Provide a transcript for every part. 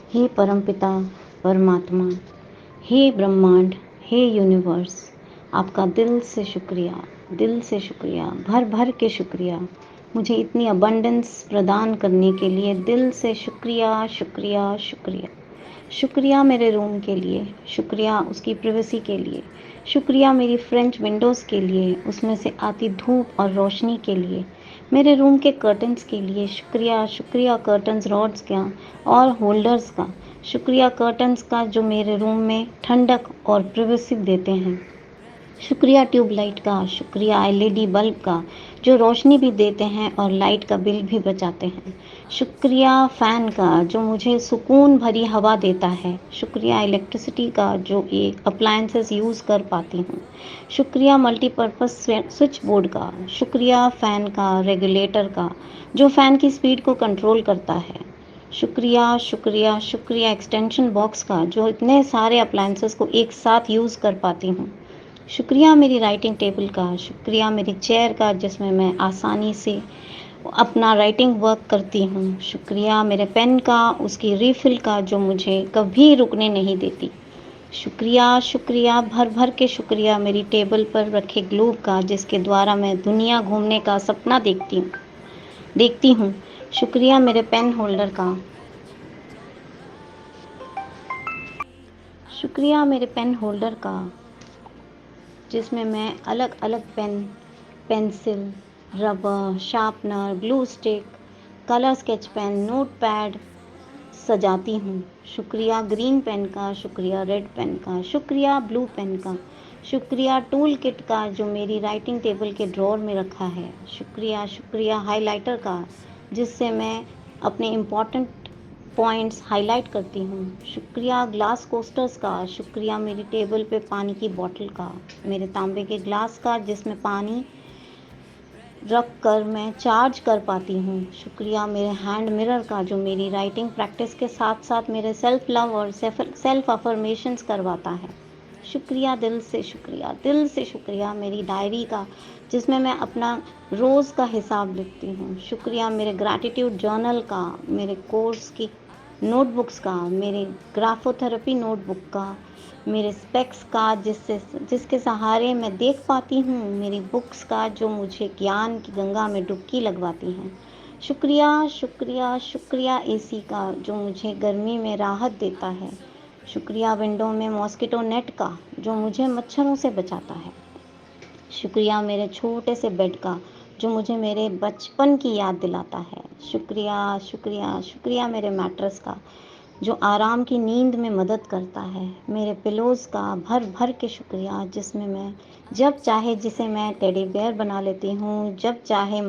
हे परमपिता परमात्मा, हे ब्रह्मांड, हे यूनिवर्स, आपका दिल से शुक्रिया, भर भर के शुक्रिया। मुझे इतनी अबंडेंस प्रदान करने के लिए दिल से शुक्रिया, शुक्रिया, शुक्रिया। शुक्रिया मेरे रूम के लिए, शुक्रिया उसकी प्राइवेसी के लिए, शुक्रिया मेरी फ्रेंच विंडोज़ के लिए, उसमें से आती धूप और रोशनी के लिए, मेरे रूम के कर्टन्स के लिए शुक्रिया, शुक्रिया कर्टन्स रॉड्स का और होल्डर्स का, शुक्रिया कर्टन्स का जो मेरे रूम में ठंडक और प्राइवेसी देते हैं। शुक्रिया ट्यूबलाइट का, शुक्रिया एलईडी बल्ब का जो रोशनी भी देते हैं और लाइट का बिल भी बचाते हैं। शुक्रिया फ़ैन का जो मुझे सुकून भरी हवा देता है। शुक्रिया इलेक्ट्रिसिटी का जो एक अप्लायंसेस यूज़ कर पाती हूँ। शुक्रिया मल्टीपर्पज़ स्विच बोर्ड का, शुक्रिया फ़ैन का रेगुलेटर का जो फ़ैन की स्पीड को कंट्रोल करता है। शुक्रिया शुक्रिया शुक्रिया एक्सटेंशन बॉक्स का जो इतने सारे अप्लायंसेस को एक साथ यूज़ कर पाती हूँ। शुक्रिया मेरी राइटिंग टेबल का, शुक्रिया मेरी चेयर का जिसमें मैं आसानी से अपना राइटिंग वर्क करती हूँ। शुक्रिया मेरे पेन का, उसकी रीफ़िल का जो मुझे कभी रुकने नहीं देती। शुक्रिया शुक्रिया भर भर के शुक्रिया मेरी टेबल पर रखे ग्लोब का जिसके द्वारा मैं दुनिया घूमने का सपना देखती हूँ। शुक्रिया मेरे पेन होल्डर का, शुक्रिया मेरे पेन होल्डर का जिसमें मैं अलग अलग pen, pencil, rubber, sharpener, glue stick, colour sketch pen, note pad सजाती हूँ। शुक्रिया ग्रीन पेन का, शुक्रिया रेड पेन का, शुक्रिया ब्लू पेन का, शुक्रिया टूल किट का जो मेरी राइटिंग टेबल के ड्रॉर में रखा है। शुक्रिया शुक्रिया हाइलाइटर का जिससे मैं अपने इम्पॉर्टेंट पॉइंट्स हाईलाइट करती हूँ। शुक्रिया ग्लास कोस्टर्स का, शुक्रिया मेरी टेबल पे पानी की बोतल का, मेरे तांबे के ग्लास का जिसमें पानी रख कर मैं चार्ज कर पाती हूँ। शुक्रिया मेरे हैंड मिरर का जो मेरी राइटिंग प्रैक्टिस के साथ साथ मेरे सेल्फ लव और सेल्फ अफर्मेशंस करवाता है। शुक्रिया दिल से शुक्रिया मेरी डायरी का जिसमें मैं अपना रोज़ का हिसाब लिखती हूँ। शुक्रिया मेरे ग्रैटिट्यूड जर्नल का, मेरे कोर्स की नोटबुक्स का, मेरे ग्राफोथेरेपी नोटबुक का, मेरे स्पेक्स का जिसके सहारे मैं देख पाती हूँ, मेरी बुक्स का जो मुझे ज्ञान की गंगा में डुबकी लगवाती हैं। शुक्रिया शुक्रिया शुक्रिया एसी का जो मुझे गर्मी में राहत देता है। शुक्रिया विंडो में मॉस्किटो नेट का जो मुझे मच्छरों से बचाता है। शुक्रिया मेरे छोटे से बेड का जो मुझे मेरे बचपन की याद दिलाता है। शुक्रिया शुक्रिया शुक्रिया मेरे मैट्रेस का जो आराम की नींद में मदद करता है। मेरे पिलोज़ का भर भर के शुक्रिया जिसमें मैं जब चाहे जिसे मैं टेडी बेयर बना लेती हूँ, जब चाहे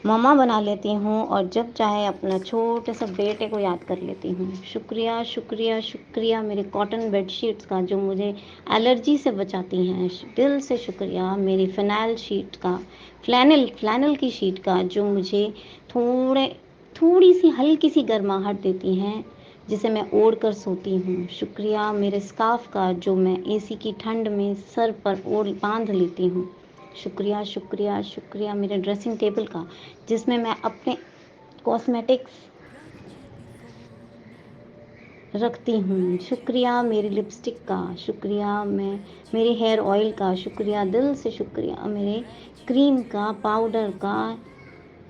मम्मा बना लेती हूँ और जब चाहे अपना छोटे से बेटे को याद कर लेती हूँ। शुक्रिया शुक्रिया शुक्रिया मेरी कॉटन बेडशीट्स का जो मुझे एलर्जी से बचाती हैं। दिल से शुक्रिया मेरी फ्लैनल की शीट का जो मुझे थोड़ी सी हल्की सी गर्माहट देती हैं जिसे मैं ओढ़ कर सोती हूँ। शुक्रिया मेरे स्कार्फ का जो मैं एसी की ठंड में सर पर ओढ़ बांध लेती हूँ। शुक्रिया शुक्रिया शुक्रिया मेरे ड्रेसिंग टेबल का जिसमें मैं अपने कॉस्मेटिक्स रखती हूँ। शुक्रिया मेरी लिपस्टिक का, शुक्रिया मेरे हेयर ऑयल का, शुक्रिया दिल से शुक्रिया मेरे क्रीम का, पाउडर का,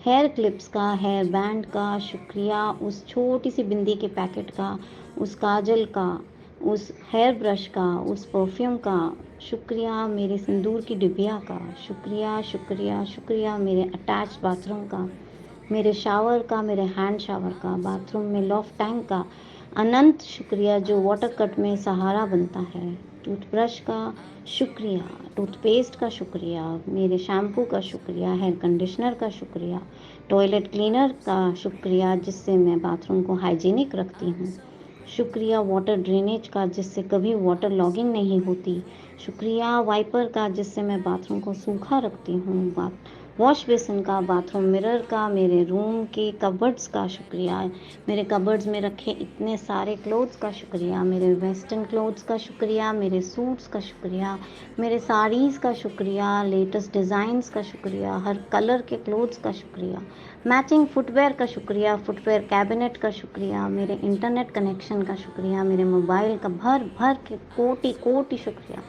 हेयर क्लिप्स का, हेयर बैंड का। शुक्रिया उस छोटी सी बिंदी के पैकेट का, उस काजल का, उस हेयर ब्रश का, उस परफ्यूम का। शुक्रिया मेरे सिंदूर की डिबिया का। शुक्रिया शुक्रिया शुक्रिया मेरे अटैच बाथरूम का, मेरे शावर का, मेरे हैंड शावर का, बाथरूम में लॉफ्ट टैंक का। अनंत शुक्रिया जो वाटर कट में सहारा बनता है। टूथब्रश का शुक्रिया, टूथपेस्ट का शुक्रिया, मेरे शैम्पू का शुक्रिया, हेयर कंडीशनर का शुक्रिया, टॉयलेट क्लीनर का शुक्रिया जिससे मैं बाथरूम को हाइजीनिक रखती हूँ। शुक्रिया वाटर ड्रेनेज का जिससे कभी वाटर लॉगिंग नहीं होती। शुक्रिया वाइपर का जिससे मैं बाथरूम को सूखा रखती हूँ। वॉश बेसिन का, बाथरूम मिरर का, मेरे रूम के कबर्ड्स का शुक्रिया, मेरे कबर्ड्स में रखे इतने सारे क्लोथ्स का शुक्रिया, मेरे वेस्टर्न क्लोथ्स का शुक्रिया, मेरे सूट्स का शुक्रिया, मेरे साड़ीज़ का शुक्रिया, लेटेस्ट डिज़ाइंस का शुक्रिया, हर कलर के क्लोथ्स का शुक्रिया, मैचिंग फुटवेयर का शुक्रिया, फुटवेयर कैबिनेट का शुक्रिया, मेरे इंटरनेट कनेक्शन का शुक्रिया, मेरे मोबाइल का भर भर के कोटि कोटि शुक्रिया,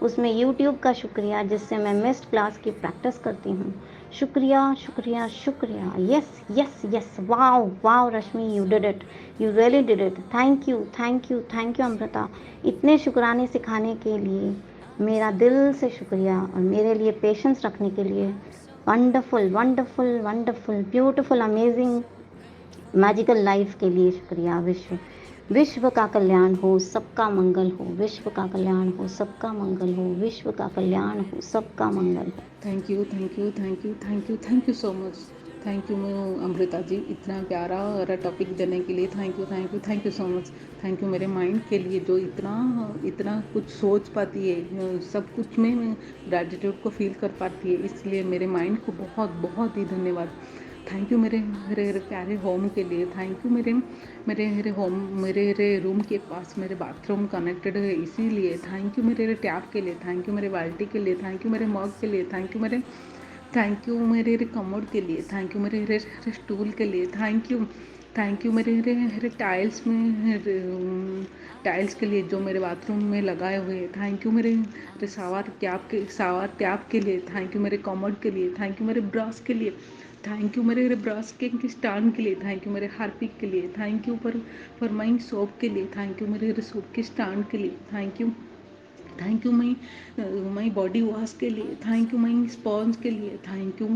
उसमें यूट्यूब का शुक्रिया जिससे मैं मिस्ड क्लास की प्रैक्टिस करती हूँ। शुक्रिया शुक्रिया शुक्रिया। Yes yes yes, wow wow Rashmi, you did it, you really did it. Thank you thank you thank you Amrita, इतने शुक्राने सिखाने के लिए मेरा दिल से शुक्रिया, और मेरे लिए पेशेंस रखने के लिए। Wonderful wonderful wonderful beautiful amazing magical life के लिए शुक्रिया। विश्व विश्व का कल्याण हो, सबका मंगल हो, विश्व का कल्याण हो, सबका मंगल हो, विश्व का कल्याण हो, सबका मंगल हो। Thank you thank you thank you thank you thank you so much. Thank you Amrita ji, इतना प्यारा और टॉपिक देने के लिए thank you thank you thank you so much. Thank you मेरे माइंड के लिए जो इतना इतना कुछ सोच पाती है, सब कुछ में ग्रैटिट्यूड को फील कर पाती है, इसलिए मेरे माइंड को बहुत बहुत ही धन्यवाद। थैंक यू मेरे मेरे प्यारे होम के लिए। थैंक यू मेरे मेरे मेरे होम मेरे रूम के पास मेरे बाथरूम कनेक्टेड है, इसीलिए थैंक यू मेरे टैप के लिए, थैंक यू मेरे बाल्टी के लिए, थैंक यू मेरे मग के लिए, थैंक यू मेरे कमोड के लिए, थैंक यू मेरे स्टूल के लिए, थैंक यू मेरे टाइल्स के लिए जो मेरे बाथरूम में लगाए हुए हैं। थैंक यू मेरे शावर टैप के लिए, थैंक यू मेरे कमोड के लिए, थैंक यू मेरे ब्रश के लिए, थैंक यू मेरे ब्रश के स्टैंड के लिए, थैंक यू मेरे हार्पिक के लिए, thank you for my soap के लिए, थैंक यू मेरे सोप के स्टैंड के लिए, thank you my body wash के लिए, थैंक यू मई स्पॉन्ज के लिए, थैंक यू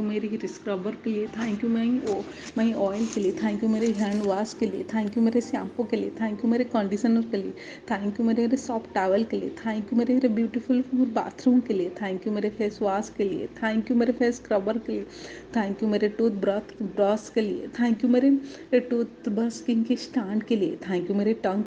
मेरी स्क्रबर के लिए, थैंक यू मई ऑयल के लिए, थैंक यू मेरे हैंड वॉश के लिए, थैंक यू मेरे शैम्पू के लिए, थैंक यू मेरे कंडीशनर के लिए, थैंक यू मेरे सॉफ्ट टॉवल के लिए, थैंक यू मेरे ब्यूटीफुल बाथरूम के लिए, थैंक यू मेरे फेस वॉश के लिए, थैंक यू मेरे फेस स्क्रबर के लिए, थैंक यू मेरे ब्रश के लिए, थैंक यू मेरे टूथ ब्रश के स्टैंड के लिए, थैंक यू मेरे टंग